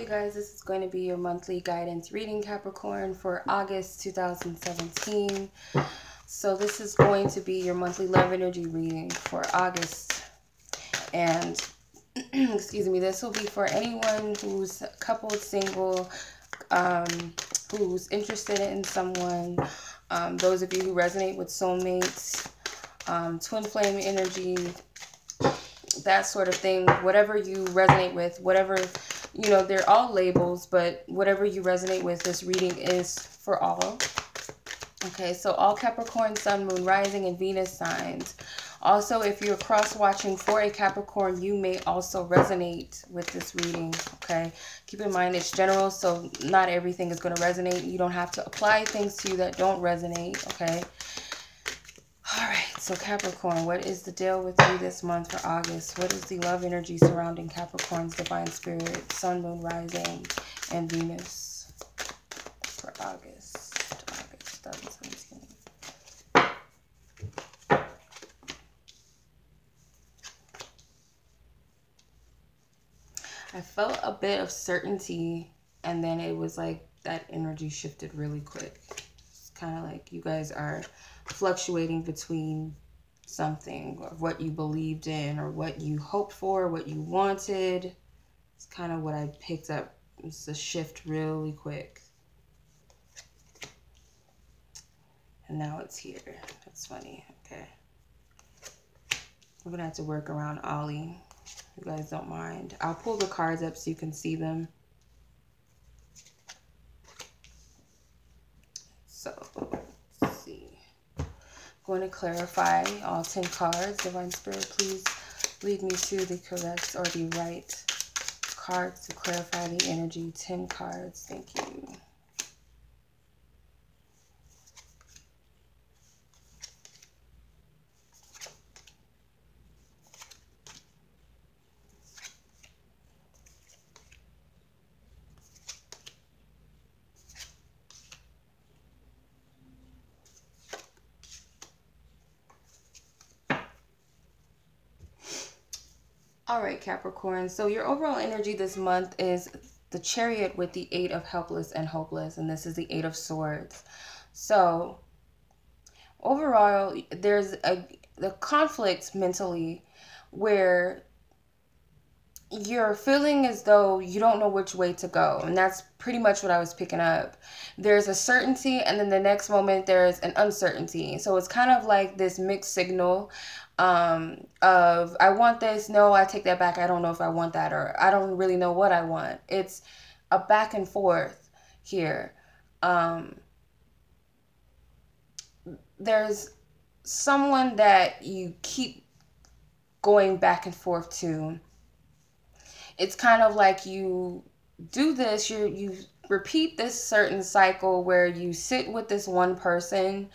you guys, this is going to be your monthly guidance reading, Capricorn, for August 2017. So this is going to be your monthly love energy reading for August. And, excuse me, this will be for anyone who's coupled, single, who's interested in someone, those of you who resonate with soulmates, twin flame energy, that sort of thing. Whatever you resonate with, whatever, you know, they're all labels, but whatever you resonate with, this reading is for all. Okay, so all Capricorn, Sun, Moon, Rising, and Venus signs. Also, if you're cross-watching for a Capricorn, you may also resonate with this reading, okay? Keep in mind it's general, so not everything is going to resonate. You don't have to apply things to you that don't resonate, okay? All right, so Capricorn, what is the deal with you this month for August? What is the love energy surrounding Capricorn's divine spirit, Sun, Moon, Rising, and Venus for August 2017? I felt a bit of certainty, and then it was like that energy shifted really quick. It's kind of like you guys are fluctuating between something, or what you believed in, or what you hoped for, what you wanted. It's kind of what I picked up. It's a shift really quick. And now it's here. That's funny. Okay. We're going to have to work around Ollie. You guys don't mind. I'll pull the cards up so you can see them. So, let's see. I'm going to clarify all 10 cards. Divine Spirit, please lead me to the correct or the right cards to clarify the energy. 10 cards. Thank you. All right, Capricorn. So your overall energy this month is the Chariot with the 8 of helpless and hopeless. And this is the 8 of swords. So overall, there's the conflict mentally where you're feeling as though you don't know which way to go. And that's pretty much what I was picking up. There's a certainty, and then the next moment there's an uncertainty. So it's kind of like this mixed signal of I want this, no, I take that back, I don't know if I want that, or I don't really know what I want. It's a back and forth here. There's someone that you keep going back and forth to. It's kind of like you do this, you repeat this certain cycle where you sit with this one person,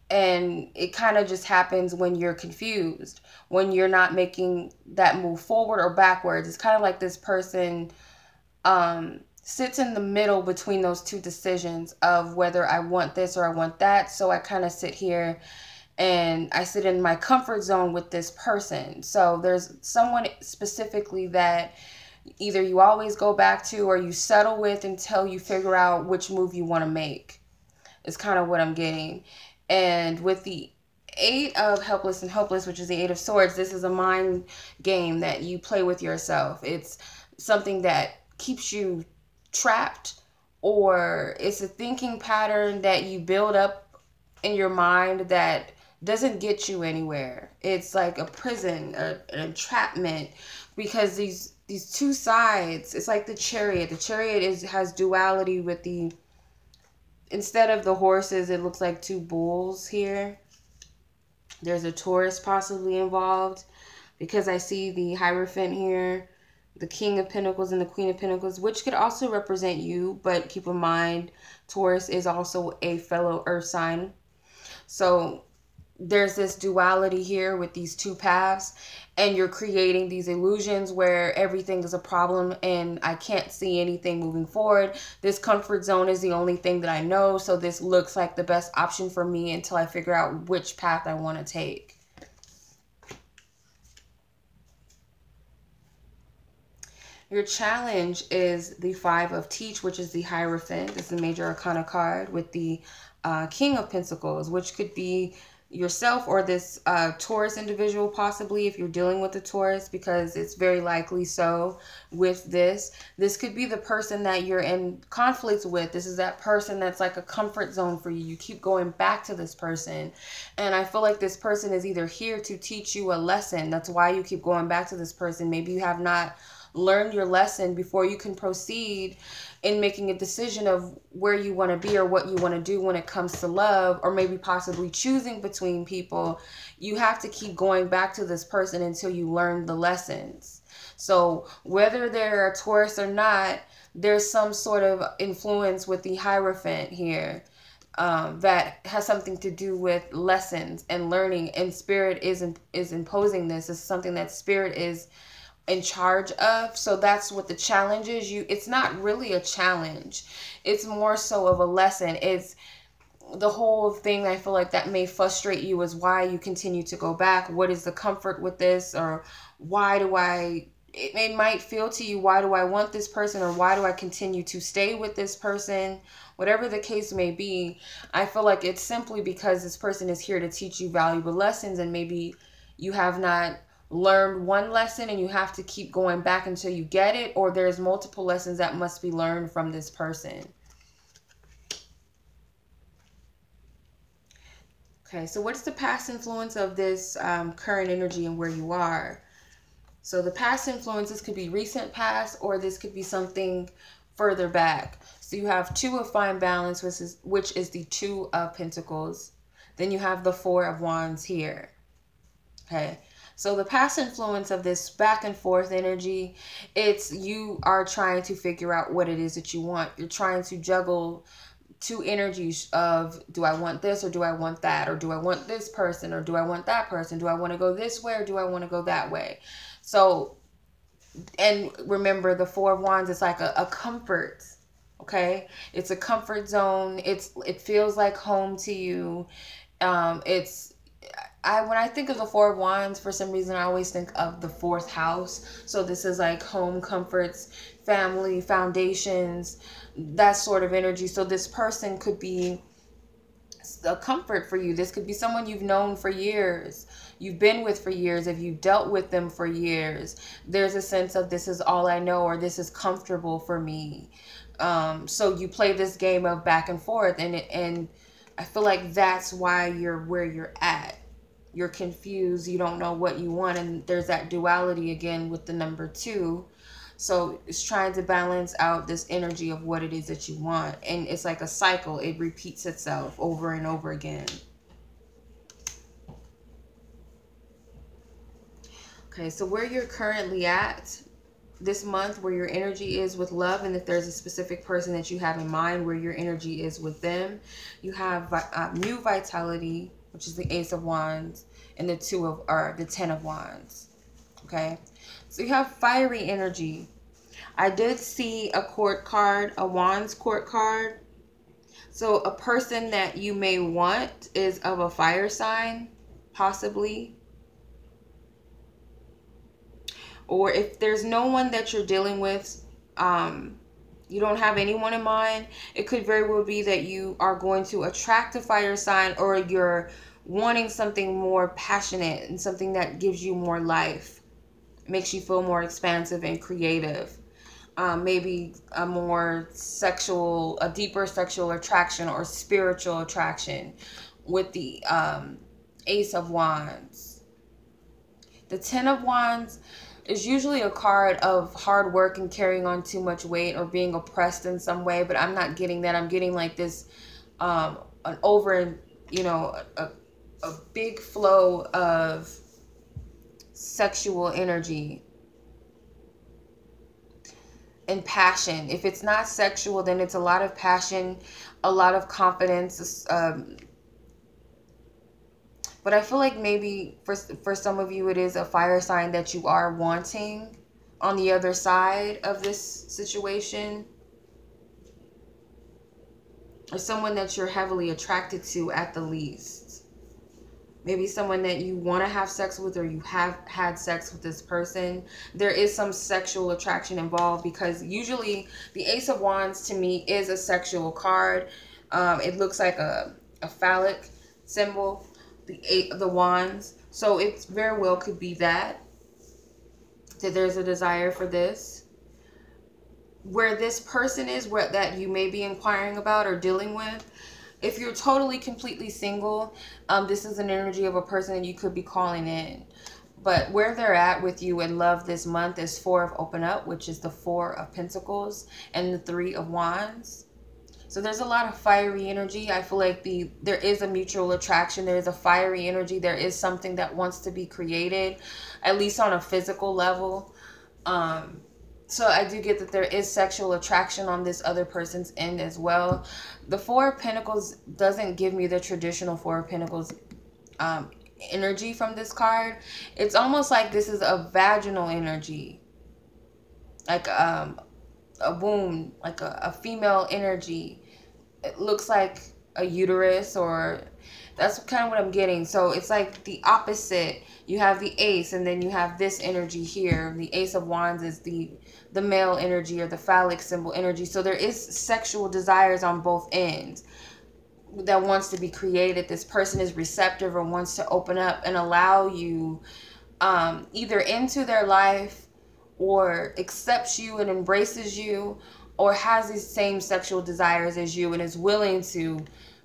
and it kind of just happens when you're confused, when you're not making that move forward or backwards. It's kind of like this person sits in the middle between those two decisions of whether I want this or I want that. So I kind of sit here and I sit in my comfort zone with this person. So there's someone specifically that either you always go back to or you settle with until you figure out which move you want to make. It's kind of what I'm getting. And with the 8 of helpless and hopeless, which is the 8 of swords, this is a mind game that you play with yourself. It's something that keeps you trapped, or it's a thinking pattern that you build up in your mind that doesn't get you anywhere. It's like a prison, an entrapment, because these two sides, it's like the Chariot. The Chariot has duality with the, instead of the horses, it looks like 2 bulls here. There's a Taurus possibly involved, because I see the Hierophant here, the King of Pentacles and the Queen of Pentacles, which could also represent you, but keep in mind, Taurus is also a fellow earth sign. So there's this duality here with these 2 paths, and you're creating these illusions where everything is a problem and I can't see anything moving forward. This comfort zone is the only thing that I know, so this looks like the best option for me until I figure out which path I want to take. Your challenge is the Five of Teach, which is the Hierophant. It's the major arcana card with the King of Pentacles, which could be yourself or this Taurus individual, possibly, if you're dealing with a Taurus, because it's very likely so with this. This could be the person that you're in conflict with. This is that person that's like a comfort zone for you. You keep going back to this person. And I feel like this person is either here to teach you a lesson. That's why you keep going back to this person. Maybe you have not learn your lesson before you can proceed in making a decision of where you want to be or what you want to do when it comes to love, or maybe possibly choosing between people. You have to keep going back to this person until you learn the lessons. So whether they're a Taurus or not, there's some sort of influence with the Hierophant here that has something to do with lessons and learning, and Spirit is imposing this. It's something that Spirit is in charge of. So that's what the challenge is. It's not really a challenge. It's more so of a lesson. It's the whole thing. I feel like that may frustrate you is why you continue to go back. What is the comfort with this? Or why do it might feel to you, why do I want this person? Or why do I continue to stay with this person? Whatever the case may be, I feel like it's simply because this person is here to teach you valuable lessons, and maybe you have not learned one lesson and you have to keep going back until you get it, or there's multiple lessons that must be learned from this person. Okay, so what's the past influence of this current energy and where you are? So the past influences could be recent past, or this could be something further back. So you have Two of Fine Balance, which is the Two of Pentacles. Then you have the Four of Wands here. Okay. So the past influence of this back and forth energy, it's you are trying to figure out what it is that you want. You're trying to juggle two energies of, do I want this or do I want that? Or do I want this person or do I want that person? Do I want to go this way or do I want to go that way? So, and remember the Four of Wands is like a comfort, okay? It's a comfort zone. It feels like home to you. When I think of the Four of Wands, for some reason, I always think of the fourth house. So this is like home, comforts, family, foundations, that sort of energy. So this person could be a comfort for you. This could be someone you've known for years, you've been with for years, if you've dealt with them for years. There's a sense of this is all I know, or this is comfortable for me. So you play this game of back and forth, and I feel like that's why you're where you're at. You're confused. You don't know what you want. And there's that duality again with the number 2. So it's trying to balance out this energy of what it is that you want. And it's like a cycle. It repeats itself over and over again. Okay, so where you're currently at this month, where your energy is with love, and if there's a specific person that you have in mind where your energy is with them, you have new vitality, which is the Ace of Wands, and the 10 of Wands. Okay, so you have fiery energy. I did see a court card, a Wands court card. So a person that you may want is of a fire sign, possibly. Or if there's no one that you're dealing with, you don't have anyone in mind, it could very well be that you are going to attract a fire sign, or you're wanting something more passionate and something that gives you more life, makes you feel more expansive and creative. Maybe a deeper sexual attraction or spiritual attraction with the Ace of Wands. The 10 of Wands is usually a card of hard work and carrying on too much weight or being oppressed in some way, but I'm not getting that. I'm getting like this, a big flow of sexual energy and passion. If it's not sexual, then it's a lot of passion, a lot of confidence. But I feel like maybe for some of you, it is a fire sign that you are wanting on the other side of this situation. Or someone that you're heavily attracted to at the least. maybe someone that you want to have sex with, or you have had sex with this person. There is some sexual attraction involved, because usually the Ace of Wands to me is a sexual card. It looks like a phallic symbol, the wands. So it very well could be that there's a desire for this. Where this person is, that you may be inquiring about or dealing with, if you're totally, completely single, this is an energy of a person that you could be calling in. But where they're at with you in love this month is 4 of Open Up, which is the 4 of Pentacles, and the 3 of Wands. So there's a lot of fiery energy. I feel like there is a mutual attraction. There is a fiery energy. There is something that wants to be created, at least on a physical level. So I do get that there is sexual attraction on this other person's end as well. The 4 of Pentacles doesn't give me the traditional 4 of Pentacles energy from this card. It's almost like this is a vaginal energy. Like a womb, like a female energy. It looks like a uterus, or that's kind of what I'm getting. So it's like the opposite. You have the Ace, and then you have this energy here. The Ace of Wands is the male energy, or the phallic symbol energy. So there is sexual desires on both ends that wants to be created. This person is receptive or wants to open up and allow you either into their life, or accepts you and embraces you, or has these same sexual desires as you and is willing to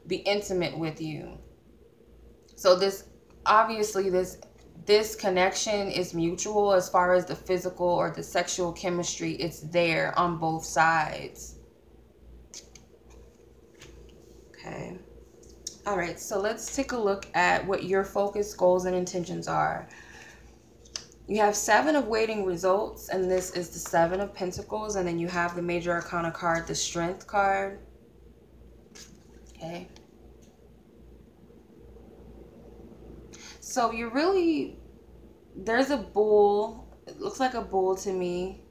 be intimate with you. So this, obviously, this connection is mutual as far as the physical or the sexual chemistry. It's there on both sides. Okay. All right, so let's take a look at what your focus, goals, and intentions are. You have 7 of Waiting Results, and this is the 7 of Pentacles, and then you have the Major Arcana card, the Strength card. Okay. So you're really, there's a bull. It looks like a bull to me.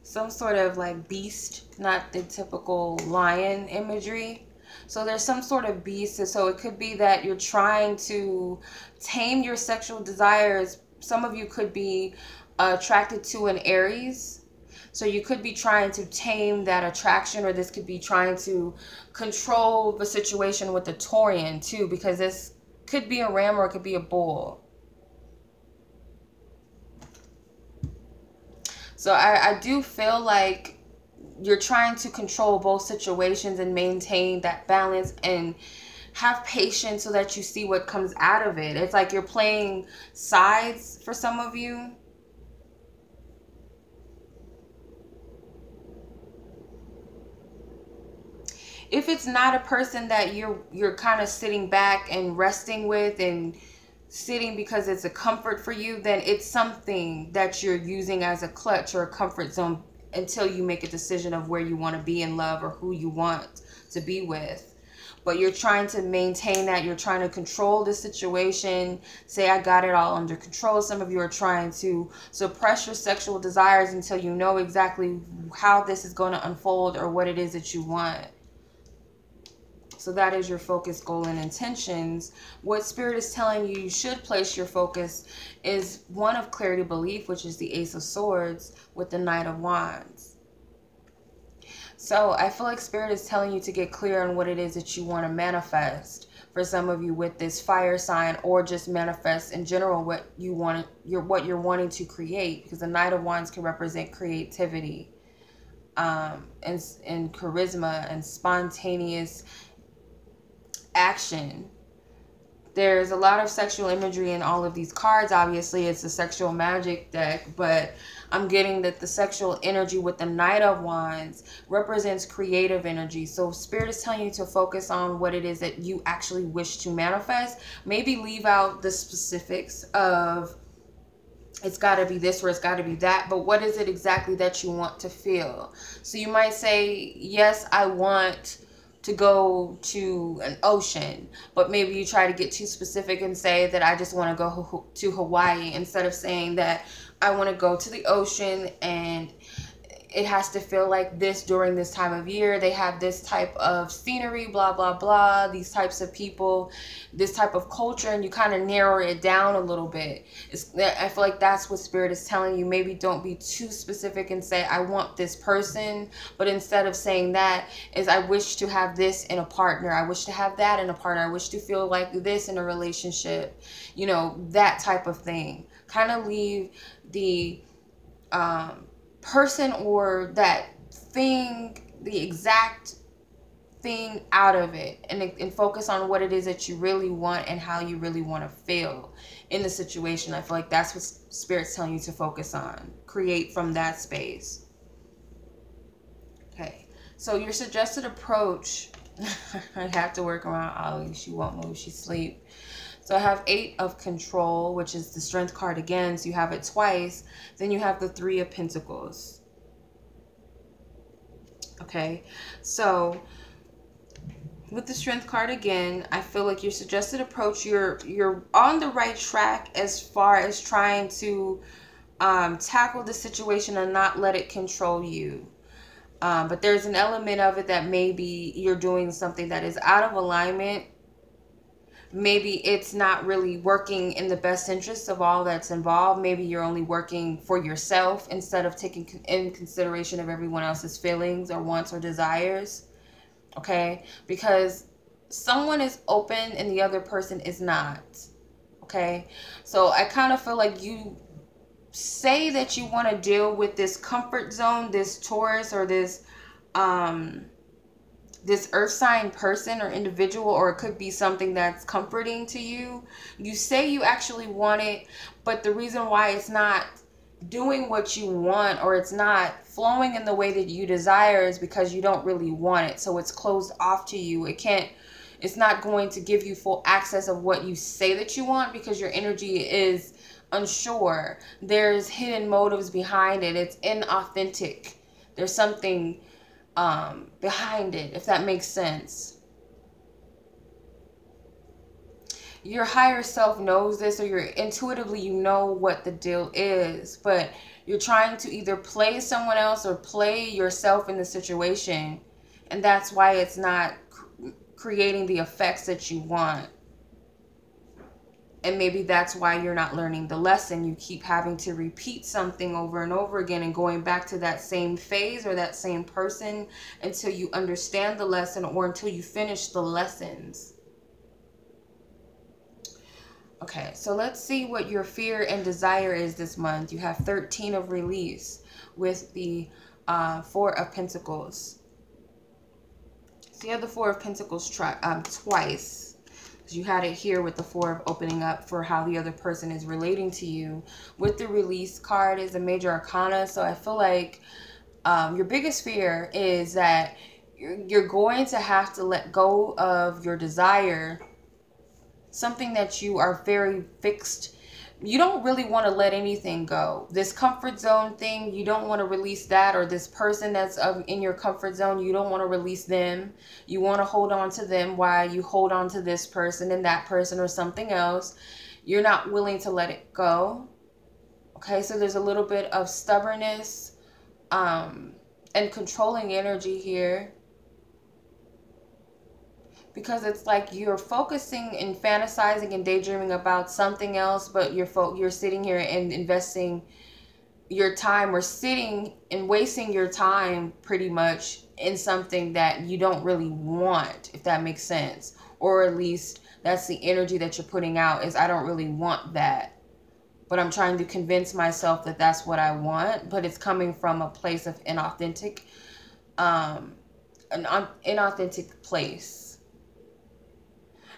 Some sort of like beast, not the typical lion imagery. So there's some sort of beast. So it could be that you're trying to tame your sexual desires. Some of you could be attracted to an Aries. So you could be trying to tame that attraction, or this could be trying to control the situation with the Taurian too, because this could be a ram or it could be a bull. So I do feel like you're trying to control both situations and maintain that balance and have patience so that you see what comes out of it. It's like you're playing sides for some of you. If it's not a person that you're kind of sitting back and resting with and sitting because it's a comfort for you, then it's something that you're using as a clutch or a comfort zone until you make a decision of where you want to be in love or who you want to be with. But you're trying to maintain that. You're trying to control the situation. Say, I got it all under control. Some of you are trying to suppress your sexual desires until you know exactly how this is going to unfold or what it is that you want. So that is your focus, goal, and intentions. What Spirit is telling you should place your focus is one of clarity, belief, which is the Ace of Swords with the Knight of Wands. So I feel like Spirit is telling you to get clear on what it is that you want to manifest. For some of you with this fire sign, or just manifest in general what you want, what you're wanting to create, because the Knight of Wands can represent creativity, and charisma and spontaneous action. There's a lot of sexual imagery in all of these cards. Obviously, it's a sexual magic deck, but I'm getting that the sexual energy with the Knight of Wands represents creative energy. So Spirit is telling you to focus on what it is that you actually wish to manifest. Maybe leave out the specifics of it's got to be this or it's got to be that, but what is it exactly that you want to feel? So you might say, yes, I want to go to an ocean, but maybe you try to get too specific and say that I just want to go to Hawaii, instead of saying that I want to go to the ocean and it has to feel like this during this time of year. They have this type of scenery, blah, blah, blah, these types of people, this type of culture, and you kind of narrow it down a little bit. I feel like that's what Spirit is telling you. Maybe don't be too specific and say, I want this person, but instead of saying that, is I wish to have this in a partner. I wish to have that in a partner. I wish to feel like this in a relationship. You know, that type of thing. Kind of leave the person or that thing, the exact thing, out of it, and focus on what it is that you really want and how you really want to feel in the situation. I feel like that's what Spirit's telling you to focus on. Create from that space. Okay, so your suggested approach, I have to work around Ollie. She won't move, she's asleep. So I have 8 of Control, which is the Strength card again. So you have it twice. Then you have the 3 of Pentacles. Okay, so with the Strength card again, I feel like your suggested approach, you're on the right track as far as trying to tackle the situation and not let it control you. But there's an element of it that maybe you're doing something that is out of alignment. Maybe it's not really working in the best interest of all that's involved. Maybe you're only working for yourself instead of taking in consideration of everyone else's feelings or wants or desires. Okay? Because someone is open and the other person is not. Okay? So I kind of feel like you say that you want to deal with this comfort zone, this Taurus, or this earth sign person or individual, or it could be something that's comforting to you. You say you actually want it, but the reason why it's not doing what you want, or it's not flowing in the way that you desire, is because you don't really want it. So it's closed off to you. It's not going to give you full access of what you say that you want, because your energy is unsure. There's hidden motives behind it. It's inauthentic. There's something behind it, if that makes sense. Your higher self knows this, or intuitively you know what the deal is, but you're trying to either play someone else or play yourself in the situation, and that's why it's not creating the effects that you want. And maybe that's why you're not learning the lesson. You keep having to repeat something over and over again and going back to that same phase or that same person until you understand the lesson, or until you finish the lessons. Okay, so let's see what your fear and desire is this month. You have 13 of Release with the 4 of Pentacles. So you have the 4 of Pentacles twice. You had it here with the 4 of Opening Up for how the other person is relating to you. With the Release card is a major arcana. So I feel like your biggest fear is that you're going to have to let go of your desire, something that you are very fixed. You don't really want to let anything go. This comfort zone thing, you don't want to release that, or this person that's in your comfort zone, you don't want to release them. You want to hold on to them while you hold on to this person and that person or something else. You're not willing to let it go. Okay, so there's a little bit of stubbornness and controlling energy here. Because it's like you're focusing and fantasizing and daydreaming about something else, but you're sitting here and investing your time, or sitting and wasting your time pretty much in something that you don't really want, if that makes sense. Or at least that's the energy that you're putting out, is I don't really want that. But I'm trying to convince myself that that's what I want, but it's coming from a place of inauthentic, an inauthentic place.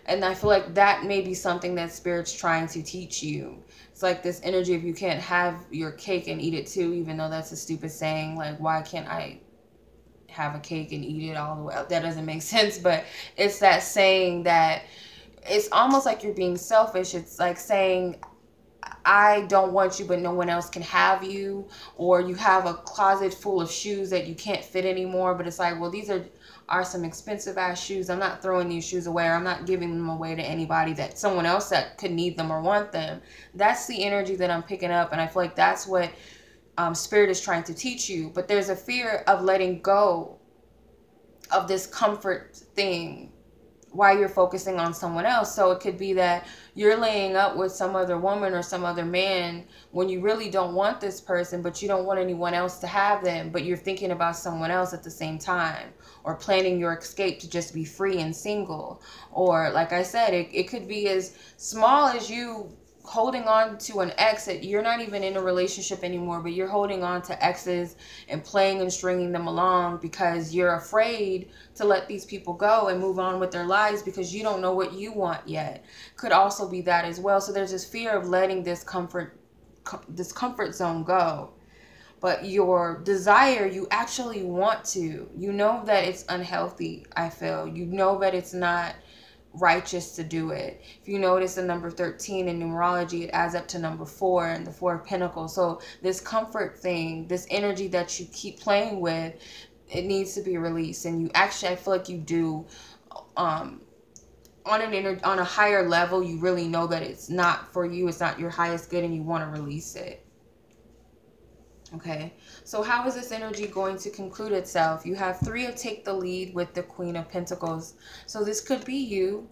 And I feel like that may be something that Spirit's trying to teach you. It's like this energy of you can't have your cake and eat it too, even though that's a stupid saying. Like, why can't I have a cake and eat it all the way up? That doesn't make sense. But it's that saying that it's almost like you're being selfish. It's like saying, I don't want you, but no one else can have you. Or you have a closet full of shoes that you can't fit anymore. But it's like, well, these are some expensive ass shoes. I'm not throwing these shoes away, or I'm not giving them away to anybody, that someone else that could need them or want them. That's the energy that I'm picking up, and I feel like that's what Spirit is trying to teach you. But there's a fear of letting go of this comfort thing while you're focusing on someone else. So it could be that you're laying up with some other woman or some other man when you really don't want this person, but you don't want anyone else to have them, but you're thinking about someone else at the same time, or planning your escape to just be free and single. Or like I said, it could be as small as you holding on to an ex that you're not even in a relationship anymore, but you're holding on to exes and playing and stringing them along because you're afraid to let these people go and move on with their lives because you don't know what you want yet. Could also be that as well. So there's this fear of letting this comfort zone go. But your desire, you actually want to. You know that it's unhealthy, I feel. You know that it's not righteous to do it. If you notice the number 13 in numerology, it adds up to number 4 and the 4 of Pentacles. So this comfort thing, this energy that you keep playing with, it needs to be released. And you actually, I feel like you do, on a higher level, you really know that it's not for you, it's not your highest good, and you want to release it. Okay, so how is this energy going to conclude itself? You have 3 of Take the Lead with the Queen of Pentacles. So this could be you.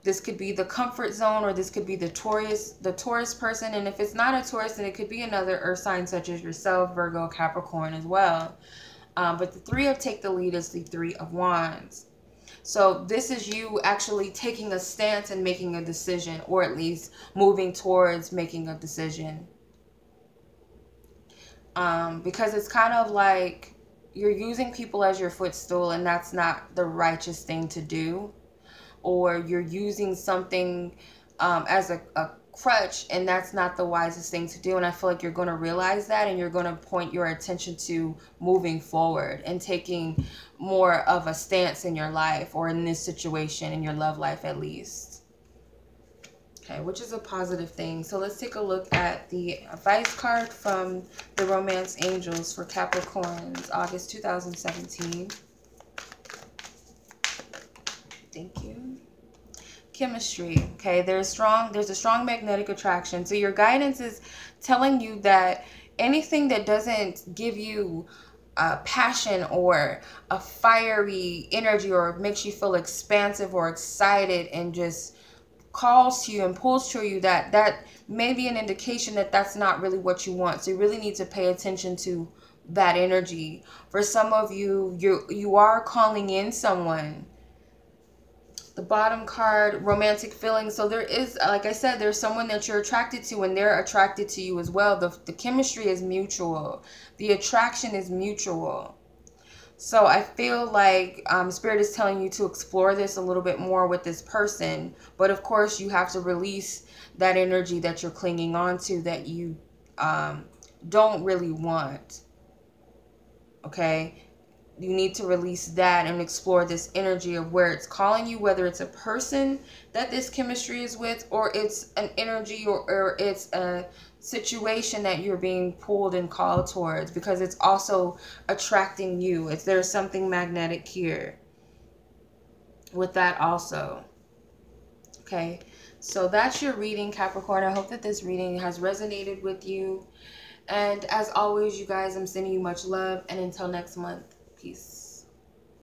This could be the comfort zone, or this could be the Taurus person. And if it's not a Taurus, then it could be another earth sign such as yourself, Virgo, Capricorn as well. But the 3 of Take the Lead is the 3 of Wands. So this is you actually taking a stance and making a decision, or at least moving towards making a decision. Because it's kind of like you're using people as your footstool, and that's not the righteous thing to do. Or you're using something as a crutch, and that's not the wisest thing to do. And I feel like you're going to realize that, and you're going to point your attention to moving forward and taking more of a stance in your life, or in this situation, in your love life at least. Okay, which is a positive thing. So let's take a look at the advice card from the Romance Angels for Capricorns, August 2017. Thank you. Chemistry. Okay, there's a strong magnetic attraction. So your guidance is telling you that anything that doesn't give you passion or a fiery energy, or makes you feel expansive or excited and just calls to you and pulls to you, that may be an indication that that's not really what you want. So you really need to pay attention to that energy. For some of you, you are calling in someone. The bottom card, romantic feelings. So there is, like I said, there's someone that you're attracted to, and they're attracted to you as well. The chemistry is mutual. The attraction is mutual. So I feel like Spirit is telling you to explore this a little bit more with this person. But of course, you have to release that energy that you're clinging on to, that you don't really want. Okay? You need to release that and explore this energy of where it's calling you, whether it's a person that this chemistry is with, or it's an energy, or it's a situation that you're being pulled and called towards, because it's also attracting you. There's something magnetic here with that also. Okay, so that's your reading, Capricorn. I hope that this reading has resonated with you. And as always, you guys, I'm sending you much love. And until next month, peace.